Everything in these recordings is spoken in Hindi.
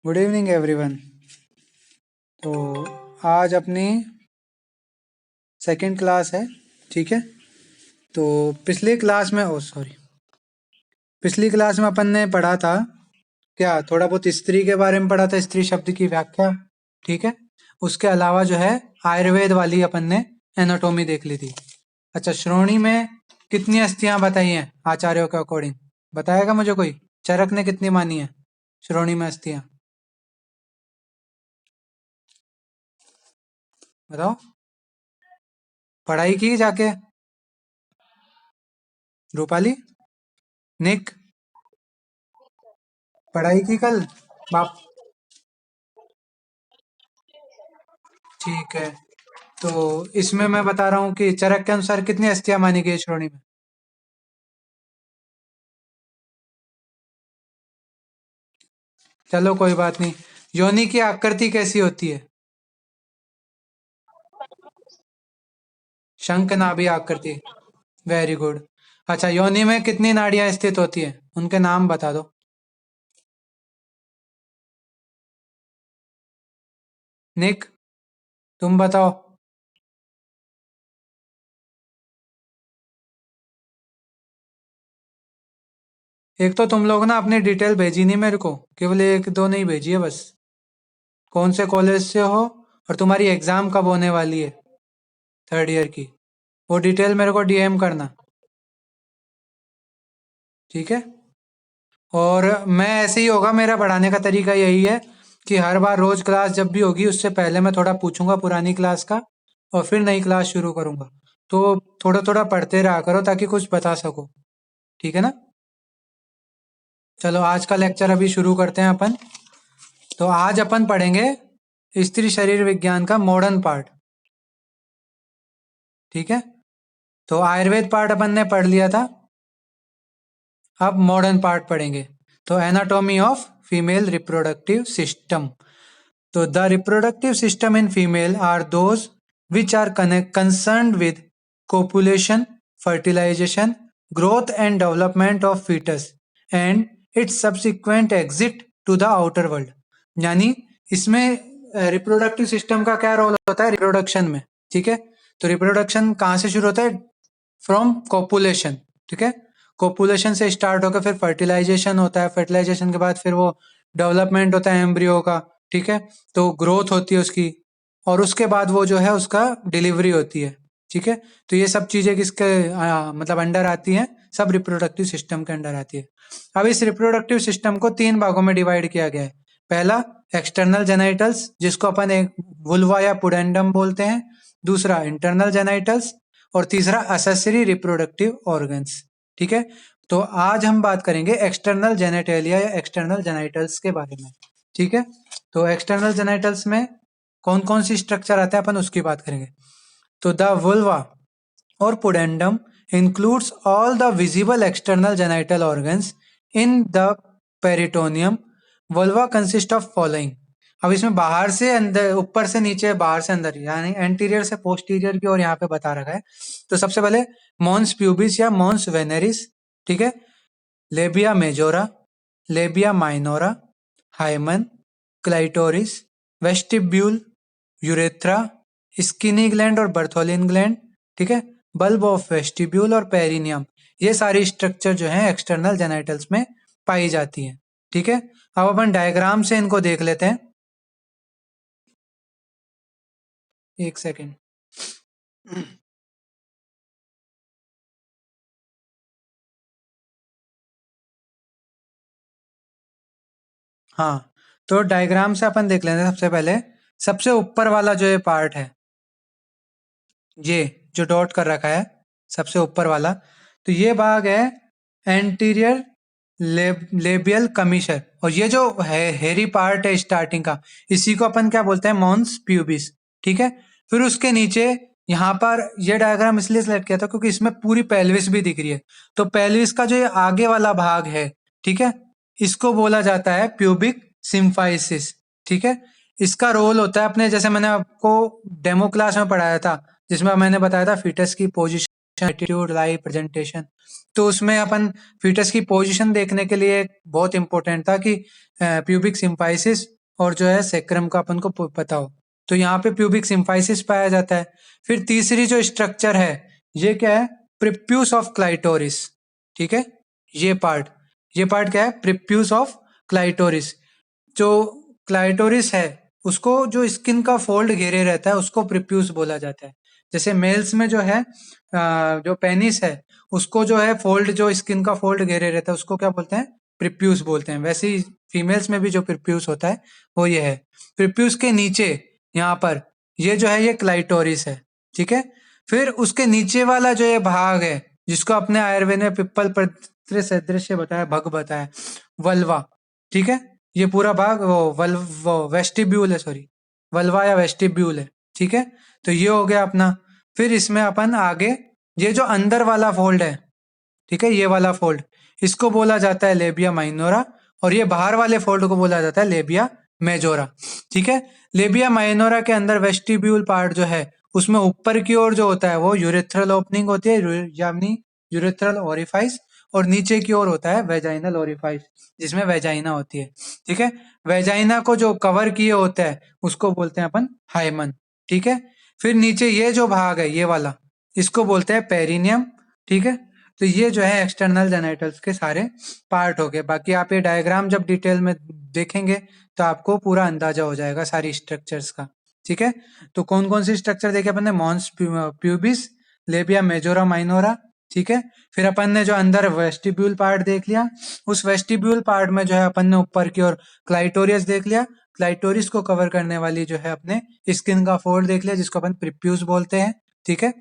Good evening everyone. तो आज अपनी सेकंड क्लास है, ठीक है। तो पिछली क्लास में पिछली क्लास में अपन ने पढ़ा था क्या, थोड़ा बहुत स्त्री के बारे में पढ़ा था, स्त्री शब्द की व्याख्या, ठीक है। उसके अलावा जो है आयुर्वेद वाली अपन ने एनाटॉमी देख ली थी। अच्छा, श्रोणी में कितनी अस्थियां बताई हैं आचार्यों के अकॉर्डिंग? बताएगा मुझे कोई? चरक ने कितनी मानी है श्रोणी में अस्थियां? बताओ। पढ़ाई की जाके? रूपाली, निक, पढ़ाई की कल? बाप, ठीक है। तो इसमें मैं बता रहा हूँ कि चरक के अनुसार कितनी अस्थियां मानी गई श्रोणी में? चलो कोई बात नहीं। योनि की आकृति कैसी होती है? शंख नाभि आकृति। Very good. अच्छा, योनि में कितनी नाड़ियां स्थित होती है, उनके नाम बता दो। निक, तुम बताओ। एक तो तुम लोग ना अपनी डिटेल भेजी नहीं मेरे को, केवल एक दो नहीं भेजी है बस। कौन से कॉलेज से हो और तुम्हारी एग्जाम कब होने वाली है थर्ड ईयर की, वो डिटेल मेरे को डीएम करना, ठीक है। और मैं ऐसे ही होगा, मेरा पढ़ाने का तरीका यही है कि हर बार रोज क्लास जब भी होगी उससे पहले मैं थोड़ा पूछूंगा पुरानी क्लास का, और फिर नई क्लास शुरू करूंगा। तो थोड़ा थोड़ा पढ़ते रहा करो ताकि कुछ बता सको, ठीक है ना। चलो आज का लेक्चर अभी शुरू करते हैं अपन। तो आज अपन पढ़ेंगे स्त्री शरीर विज्ञान का मॉडर्न पार्ट, ठीक है। तो आयुर्वेद पार्ट अपन ने पढ़ लिया था, अब मॉडर्न पार्ट पढ़ेंगे। तो anatomy of female reproductive system. So the reproductive system in female are those which are concerned with copulation, fertilization, growth and development of fetus and its subsequent exit to the outer world। यानी इसमें रिप्रोडक्टिव सिस्टम का क्या रोल होता है रिप्रोडक्शन में, ठीक है। तो रिप्रोडक्शन कहाँ से शुरू होता है? फ्रॉम कोपुलेशन, ठीक है। कोपुलेशन से स्टार्ट होकर फिर फर्टिलाइजेशन होता है, फर्टिलाइजेशन के बाद फिर वो डेवलपमेंट होता है एम्ब्रियो का, ठीक है। तो ग्रोथ होती है उसकी, और उसके बाद वो जो है उसका डिलीवरी होती है, ठीक है। तो ये सब चीजें किसके मतलब अंडर आती हैं? सब रिप्रोडक्टिव सिस्टम के अंडर आती है। अब इस रिप्रोडक्टिव सिस्टम को तीन भागों में डिवाइड किया गया है। पहला एक्सटर्नल जेनाइटल्स, जिसको अपन एक वुल्वा या पुडेंडम बोलते हैं। दूसरा इंटरनल जेनाइटल्स, और तीसरा असेसरी रिप्रोडक्टिव ऑर्गन्स, ठीक है। तो आज हम बात करेंगे एक्सटर्नल जेनेटेलिया या एक्सटर्नल जेनाइटल्स के बारे में, ठीक है। तो एक्सटर्नल जेनाइटल्स में कौन कौन सी स्ट्रक्चर आता है अपन उसकी बात करेंगे। तो द वुल्वा और पुडेंडम includes all the visible external genital organs in the peritoneum। vulva consist of following। अब इसमें बाहर से अंदर, ऊपर से नीचे, बाहर से अंदर, यानी एंटीरियर से पोस्टीरियर की ओर यहाँ पे बता रखा है। तो सबसे पहले मॉन्स प्यूबिस या मॉन्स वेनेरिस, ठीक है। Labia majora, labia minora, hymen, clitoris, vestibule, urethra, Skene gland और बर्थोलिन ग्लैंड, ठीक है। बल्ब ऑफ वेस्टिब्यूल और पेरिनियम, ये सारी स्ट्रक्चर जो है एक्सटर्नल जेनाइटल्स में पाई जाती है, ठीक है। अब अपन डायग्राम से इनको देख लेते हैं, एक सेकेंड। हाँ, तो डायग्राम से अपन देख लेते हैं। सबसे पहले सबसे ऊपर वाला जो ये पार्ट है, ये जो डॉट कर रखा है सबसे ऊपर वाला, तो ये भाग है एंटीरियर लेबियल कमीशर, और ये जो है हेरी पार्ट है स्टार्टिंग का, इसी को अपन क्या बोलते हैं? मॉन्स प्यूबिस, ठीक है। फिर उसके नीचे यहाँ पर ये डायग्राम इसलिए सिलेक्ट किया था क्योंकि इसमें पूरी पेल्विस भी दिख रही है। तो पेल्विस का जो ये आगे वाला भाग है, ठीक है, इसको बोला जाता है प्यूबिक सिम्फाइसिस, ठीक है। इसका रोल होता है अपने, जैसे मैंने आपको डेमो क्लास में पढ़ाया था जिसमें मैंने बताया था फीटस की पोजीशन, एटीट्यूड, लाई, प्रेजेंटेशन। तो उसमें अपन फीटस की पोजीशन देखने के लिए बहुत इंपॉर्टेंट था कि प्यूबिक सिम्फाइसिस और जो है सेक्रम का अपन को पता हो, तो यहाँ पे प्यूबिक सिम्फाइसिस पाया जाता है। फिर तीसरी जो स्ट्रक्चर है ये क्या है, प्रिप्यूस ऑफ क्लाइटोरिस। ठीक है, ये पार्ट क्या है, प्रिप्यूस ऑफ क्लाइटोरिस। जो क्लाइटोरिस है उसको जो स्किन का फोल्ड घेरे रहता है उसको प्रिप्यूस बोला जाता है। जैसे मेल्स में जो है जो पेनिस है उसको जो है फोल्ड, जो स्किन का फोल्ड घेरे रहता है उसको क्या बोलते हैं, प्रिप्यूस बोलते हैं। वैसे ही फीमेल्स में भी जो प्रिप्यूस होता है वो ये है। प्रिप्यूस के नीचे यहाँ पर ये जो है ये क्लाइटोरिस है। ठीक है, फिर उसके नीचे वाला जो ये भाग है जिसको अपने आयुर्वेद में पिप्पल पत्र सदृश्य बताया, भग बताया, वल्वा। ठीक है, ये पूरा भाग वो वेस्टिब्यूल है, सॉरी वल्वा या वेस्टिब्यूल है। ठीक है, तो ये हो गया अपना। फिर इसमें अपन आगे ये जो अंदर वाला फोल्ड है, ठीक है, ये वाला फोल्ड इसको बोला जाता है लेबिया माइनोरा, और ये बाहर वाले फोल्ड को बोला जाता है लेबिया मेजोरा। ठीक है, लेबिया माइनोरा के अंदर वेस्टिब्यूल पार्ट जो है उसमें ऊपर की ओर जो होता है वो यूरेथ्रल ओपनिंग होती है, यानी यूरेथ्रल ओरिफाइस, और नीचे की ओर होता है वेजाइनल ओरिफाइस जिसमें वेजाइना होती है। ठीक है, वेजाइना को जो कवर किए होता है उसको बोलते हैं अपन हाइमन। ठीक है, फिर नीचे ये जो भाग है ये वाला इसको बोलते हैं पेरिनियम। ठीक है, तो ये जो है एक्सटर्नल जेनिटल्स के सारे पार्ट हो गए। बाकी आप ये डायग्राम जब डिटेल में देखेंगे तो आपको पूरा अंदाजा हो जाएगा सारी स्ट्रक्चर्स का। ठीक है, तो कौन कौन सी स्ट्रक्चर देखे अपन ने, mons pubis, labia majora minora. ठीक है, फिर अपन ने जो अंदर वेस्टिब्यूल पार्ट देख लिया, उस वेस्टिब्यूल पार्ट में जो है अपन ने ऊपर की ओर क्लाइटोरियस देख लिया, क्लाइटोरिस को कवर करने वाली जो है अपने स्किन का फोल्ड देख लिया जिसको अपन प्रिप्यूस बोलते हैं। ठीक है,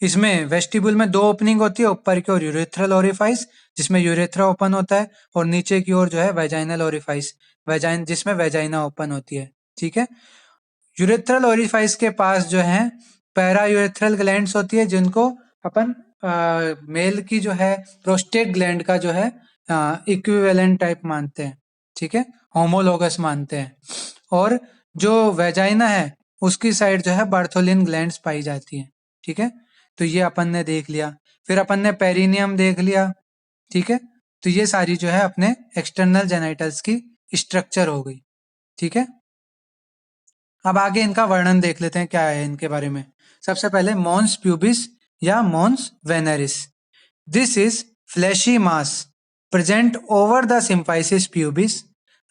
इसमें वेस्टिब्यूल में दो ओपनिंग होती है, ऊपर की ओर यूरेथ्रल ओरिफाइस जिसमें यूरेथ्रा ओपन होता है, और नीचे की ओर जो है वेजाइनल ओरिफाइस जिसमें वेजाइना ओपन होती है। ठीक है, यूरेथ्रल ओरिफाइस के पास जो है पैरा यूरेथ्रल ग्लैंड्स होती है जिनको अपन मेल की जो है प्रोस्टेट ग्लैंड का जो है इक्विवेलेंट टाइप मानते हैं। ठीक है, होमोलोगस मानते हैं। और जो वेजाइना है उसकी साइड जो है बार्थोलिन ग्लैंड्स पाई जाती है। ठीक है, तो ये अपन ने देख लिया। फिर अपन ने पेरिनियम देख लिया। ठीक है, तो ये सारी जो है अपने एक्सटर्नल जेनिटल्स की स्ट्रक्चर हो गई। ठीक है, अब आगे इनका वर्णन देख लेते हैं क्या है इनके बारे में। सबसे पहले मॉन्स प्यूबिस या mons veneris. This is fleshy mass present over the symphysis pubis,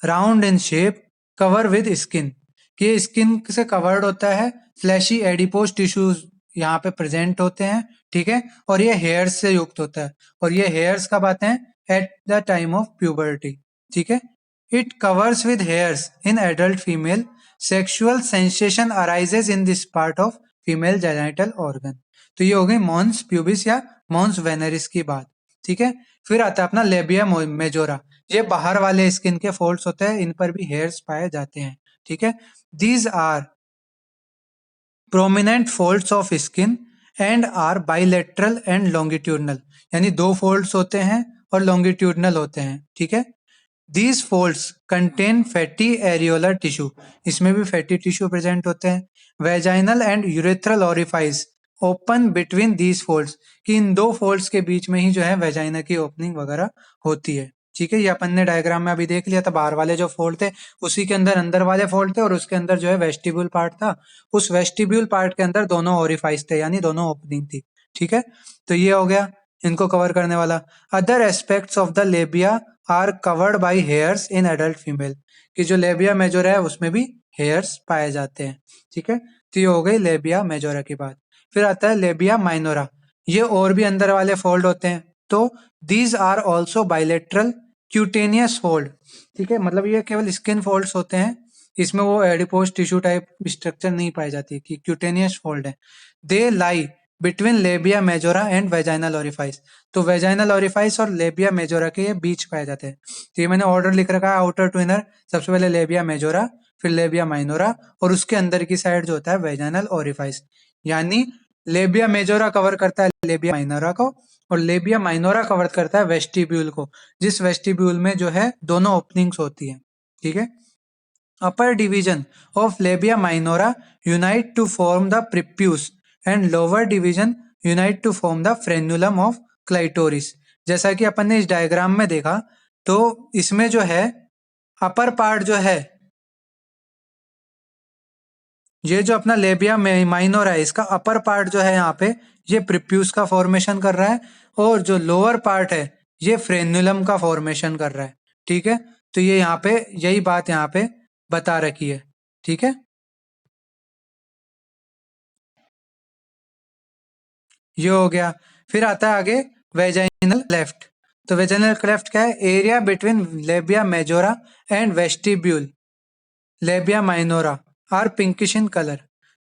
round in shape, cover with skin. ये स्किन से कवर्ड होता है, फ्लैशी एडिपोज टिश्यूज यहाँ पे प्रेजेंट होते हैं। ठीक है, और ये हेयर्स से युक्त होता है, और ये हेयर्स कब आते हैं, at the time of puberty. ठीक है, it covers with hairs in adult female, sexual sensation arises in this part of female genital organ. तो ये हो गई मॉन्स प्यूबिस या मॉन्स वेनेरिस की बात। ठीक है, फिर आता है अपना लेबिया मेजोरा। ये बाहर वाले स्किन के फोल्ड्स होते हैं, इन पर भी हेयर्स पाए जाते हैं। ठीक है, these are prominent folds of skin and are bilateral and longitudinal, यानी दो फोल्ड्स होते हैं और लॉन्गिट्यूडनल होते हैं। ठीक है, these folds contain fatty areolar tissue, इसमें भी फैटी टिश्यू प्रेजेंट होते हैं। Vaginal and urethral orifice open between these folds, कि इन दो फोल्ड्स के बीच में ही जो है वेजाइना की ओपनिंग वगैरह होती है। ठीक है, ये अपन ने डायग्राम में अभी देख लिया था, बाहर वाले जो फोल्ड थे उसी के अंदर अंदर वाले फोल्ड थे, और उसके अंदर जो है वेस्टिब्यूल पार्ट था, उस वेस्टिब्यूल पार्ट के अंदर दोनों ओरिफाइस थे, यानी दोनों ओपनिंग थी। ठीक है, तो ये हो गया इनको कवर करने वाला। Other aspects of the labia are covered by hairs in adult female, कि जो लेबिया मेजोरा है उसमें भी हेयर्स पाए जाते हैं। ठीक है, तो ये हो गई लेबिया मेजोरा की बात। फिर आता है लेबिया माइनोरा, ये और भी अंदर वाले फोल्ड होते हैं। तो these are also bilateral cutaneous fold. ठीक है, मतलब ये केवल स्किन फोल्ड्स होते हैं, इसमें वो एडिपोज टिश्यू टाइप स्ट्रक्चर नहीं पाई जाती, कि क्यूटेनियस फोल्ड है। They lie between labia majora and vaginal orifice, तो वेजाइनल ओरिफाइस और लेबिया मेजोरा के ये बीच पाए जाते हैं। तो ये मैंने ऑर्डर लिख रखा है आउटर टू इनर, सबसे पहले लेबिया मेजोरा, फिर लेबिया माइनोरा, और उसके अंदर की साइड जो होता है वेजाइनल ओरिफाइस। यानी लेबिया मेजोरा कवर करता है लेबिया माइनोरा को, और लेबिया माइनोरा कवर करता है वेस्टिब्यूल को, जिस वेस्टिब्यूल में जो है दोनों ओपनिंग्स होती है। ठीक है, upper division of labia minora unite to form the prepuce and lower division unite to form the frenulum of clitoris। जैसा कि अपन ने इस डायग्राम में देखा, तो इसमें जो है अपर पार्ट जो है ये जो अपना लेबिया माइनोर है, इसका अपर पार्ट जो है यहाँ पे ये प्रिप्यूस का फॉर्मेशन कर रहा है, और जो लोअर पार्ट है ये फ्रेन्युलम का फॉर्मेशन कर रहा है। ठीक है, तो ये यहाँ पे यही बात यहाँ पे बता रखी है। ठीक है, ये हो गया। फिर आता है आगे वेजाइनल क्लेफ्ट। तो वेजाइनल क्लेफ्ट क्या है? Area between labia majora and vestibule labia minora are pinkish in colour.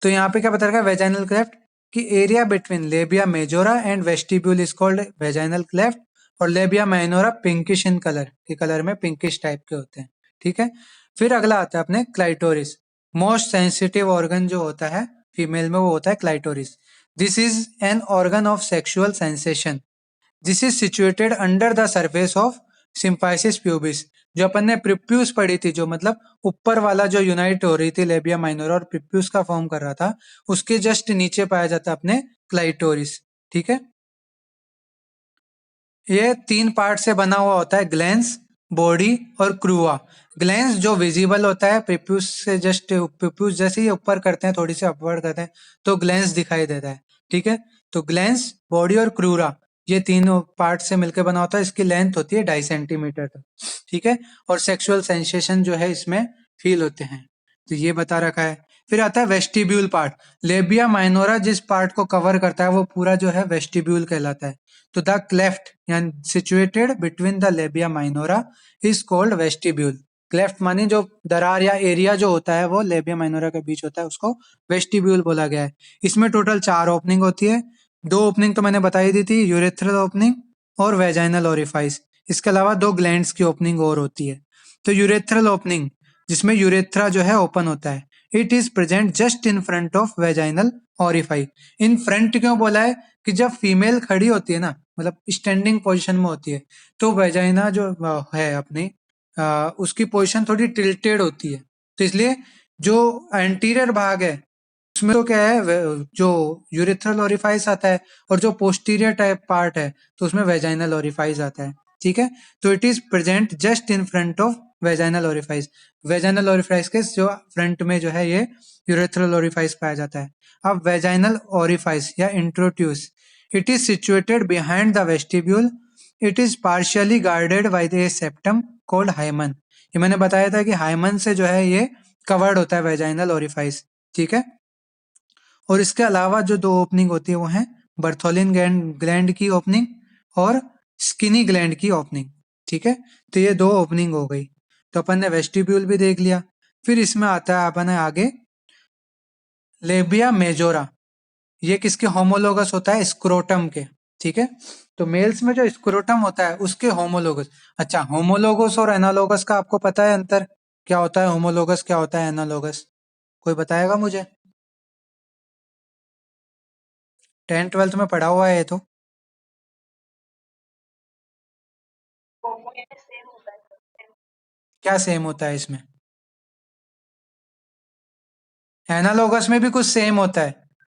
तो यहाँ पे क्या बता रखा है वेजाइनल क्लेफ्ट कि area between labia majora and vestibule is called vaginal cleft, और labia minora pinkish in colour, के कलर में पिंकिश टाइप के होते हैं। ठीक है, फिर अगला आता है अपने क्लाइटोरिस। मोस्ट सेंसिटिव ऑर्गन जो होता है फीमेल में वो होता है clitoris. This is an organ of sexual sensation. This is situated under the surface of symphysis pubis. जो अपन ने प्रिप्यूस पढ़ी थी, जो मतलब ऊपर वाला जो यूनाइट हो रही थी लेबिया माइनोरा और प्रिप्यूस का फॉर्म कर रहा था, उसके जस्ट नीचे पाया जाता है अपने क्लाइटोरिस। ठीक है, ये 3 पार्ट से बना हुआ होता है, ग्लैंस, बॉडी और क्रूआ। ग्लैंस जो विजिबल होता है प्रिप्यूस से जस्ट, प्रिप्यूस जैसे ही ऊपर करते हैं, थोड़ी सी अपवर्ड करते हैं तो ग्लैंस दिखाई देता है। ठीक है, तो ग्लैंस, बॉडी और क्रूरा ये तीनों पार्ट से मिलकर बना होता है। इसकी लेंथ होती है 2.5 सेंटीमीटर तक। ठीक है, और सेक्सुअल सेंसेशन जो है इसमें फील होते हैं। तो ये बता रखा है। फिर आता है वेस्टिब्यूल पार्ट। लेबिया माइनोरा जिस पार्ट को कवर करता है वो पूरा जो है वेस्टिब्यूल कहलाता है। तो द क्लेफ्ट यानी situated between the labia minora is called vestibule. Cleft मानी जो दरार या एरिया जो होता है वो लेबिया माइनोरा के बीच होता है, उसको वेस्टिब्यूल बोला गया है। इसमें टोटल 4 ओपनिंग होती है। 2 ओपनिंग तो मैंने बताई दी थी, यूरेथ्रल ओपनिंग और वेजाइनल ओरिफाइस। इसके अलावा 2 ग्लैंड्स की ओपनिंग और होती है। तो यूरेथ्रल ओपनिंग जिसमें यूरेथ्रा जो है ओपन होता है, it is present just in front of vaginal orifice. In front क्यों बोला है? कि जब फीमेल खड़ी होती है ना, मतलब स्टैंडिंग पोजीशन में होती है, तो वेजाइना जो है अपनी उसकी पोजीशन थोड़ी टिल्टेड होती है। तो इसलिए जो एंटीरियर भाग है उसमें तो क्या है जो यूरेथ्रल ओरिफाइस आता है, और जो पोस्टीरियर टाइप पार्ट है तो उसमें वेजाइनल ओरिफाइस आता है। ठीक है, तो it is present just in front of vaginal orifice. Vaginal orifice के जो फ्रंट में जो है ये यूरेथ्रल ओरिफाइस पाया जाता है। अब वेजाइनल ओरिफाइस या introitus, it is situated behind the vestibule. It is partially guarded by the septum called hymen. ये मैंने बताया था कि हाइमन से जो है ये कवर्ड होता है वेजाइनल ओरिफाइस। ठीक है, और इसके अलावा जो 2 ओपनिंग होती है वो है बर्थोलिन ग्लैंड की ओपनिंग और स्किनी ग्लैंड की ओपनिंग। ठीक है, तो ये 2 ओपनिंग हो गई। तो अपन ने वेस्टिब्यूल भी देख लिया। फिर इसमें आता है अपन आगे लेबिया मेजोरा। ये किसके होमोलोगस होता है? स्क्रोटम के। ठीक है, तो मेल्स में जो स्क्रोटम होता है उसके होमोलोगस। अच्छा, होमोलोगस और एनालोगस का आपको पता है अंतर? क्या होता है होमोलोगस, क्या होता है एनालोगस? कोई बताएगा मुझे? 10th 12th में पढ़ा हुआ है ये तो। क्या सेम होता है इसमें? एनालोगस में भी कुछ सेम होता है,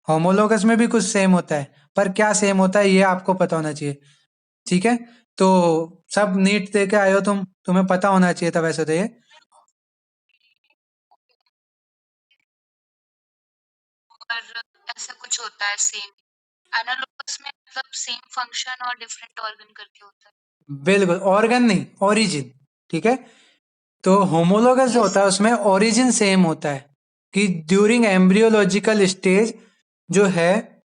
होमोलोगस में भी कुछ सेम होता है, पर क्या सेम होता है ये आपको पता होना चाहिए। ठीक है, तो सब नीट दे के आए हो तुम, तुम्हें पता होना चाहिए था वैसे तो ये। बिल्कुल, ऑर्गन नहीं, ओरिजिन। ठीक है, तो होमोलोगस जो होता है उसमें ओरिजिन सेम होता है, कि ड्यूरिंग एम्ब्रियोलॉजिकल स्टेज जो है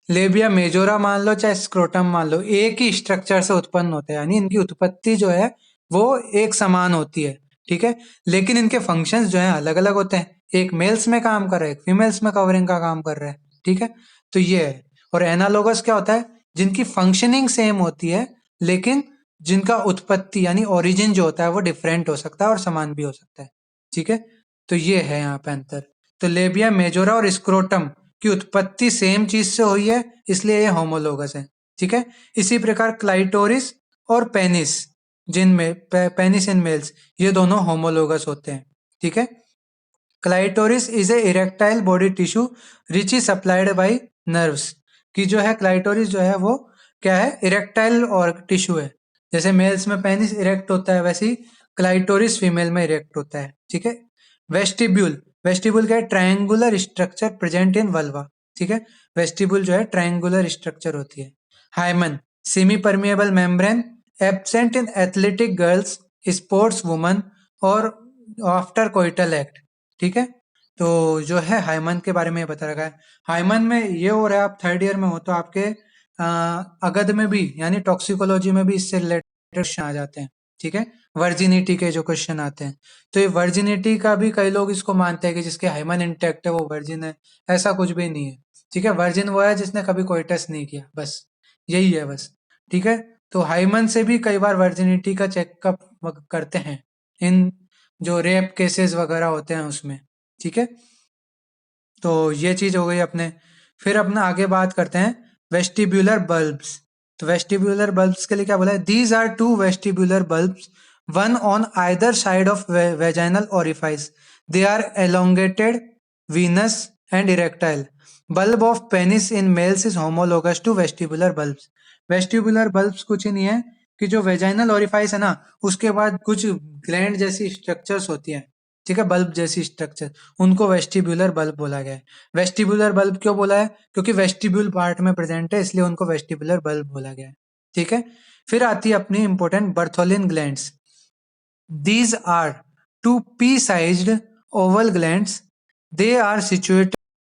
लेबिया मेजोरा मान लो चाहे स्क्रोटम मान लो, एक ही स्ट्रक्चर से उत्पन्न होते हैं, यानी इनकी उत्पत्ति जो है वो एक समान होती है। ठीक है, लेकिन इनके फंक्शंस जो है अलग अलग होते हैं। एक मेल्स में काम कर रहा है, एक फीमेल्स में कवरिंग का काम कर रहा है। ठीक है, तो ये है। और एनालोगस क्या होता है? जिनकी फंक्शनिंग सेम होती है, लेकिन जिनका उत्पत्ति यानी ओरिजिन जो होता है वो डिफरेंट हो सकता है और समान भी हो सकता है। ठीक है, तो ये है यहाँ पे अंतर। तो लेबिया मेजोरा और स्क्रोटम की उत्पत्ति सेम चीज से हुई है, इसलिए ये होमोलोगस है। ठीक है, इसी प्रकार क्लाइटोरिस और पेनिस, जिनमें पेनिस इन मेल्स, ये दोनों होमोलोगस होते हैं। ठीक है, clitoris is a erectile body tissue rich is supplied by nerves. की जो है क्लाइटोरिस जो है वो क्या है? इरेक्टाइल और टिश्यू है। जैसे मेल्स में पेनिस इरेक्ट होता है, वैसे ही क्लाइटोरिस फीमेल में इरेक्ट होता है। ठीक है, वेस्टिब्यूल वेस्टिबुल क्या है? Triangular structure present in vulva, ठीक है। वेस्टिबुल जो है ट्रायंगुलर स्ट्रक्चर होती है। Hymen semi permeable membrane, absent in athletic girls, sports woman और आफ्टर कोइटल एक्ट, ठीक है। तो जो है हाइमन के बारे में बता रखा है। हाइमन में ये हो रहा है, आप थर्ड ईयर में हो तो आपके अगध में भी यानी टॉक्सिकोलॉजी में भी इससे रिलेटेड क्वेश्चन आ जाते हैं, ठीक है। वर्जिनिटी के जो क्वेश्चन आते हैं, तो ये वर्जिनिटी का भी कई लोग इसको मानते हैं कि जिसके हाइमन इंटैक्ट है वो वर्जिन है। ऐसा कुछ भी नहीं है, ठीक है। वर्जिन वो है जिसने कभी कोई टेस्ट नहीं किया, बस यही है बस, ठीक है। तो हाइमन से भी कई बार वर्जिनिटी का चेकअप करते हैं इन जो रेप केसेस वगैरह होते हैं उसमें, ठीक है। तो ये चीज हो गई अपने। फिर अपना आगे बात करते हैं वेस्टिब्यूलर बल्ब्स। तो वेस्टिब्यूलर बल्ब्स के लिए क्या बोला है? These are two vestibular bulbs, one on either side of vaginal orifice, they are elongated, venous and erectile. Bulb of penis in males is homologous to vestibular bulbs. Vestibular bulbs कुछ ही नहीं है कि जो वेजाइनल ओरिफाइस है ना, उसके बाद कुछ ग्लैंड जैसी स्ट्रक्चर्स होती है, ठीक है, बल्ब जैसी स्ट्रक्चर, उनको वेस्टिब्यूलर बल्ब बोला गया है। वेस्टिब्यूलर बल्ब क्यों बोला है? क्योंकि वेस्टिब्यूल पार्ट में प्रेजेंट है, इसलिए उनको वेस्टिब्यूलर बल्ब बोला गया है, ठीक है। फिर आती है अपनी important Bartholin glands. These are two pea-sized oval glands. They are situated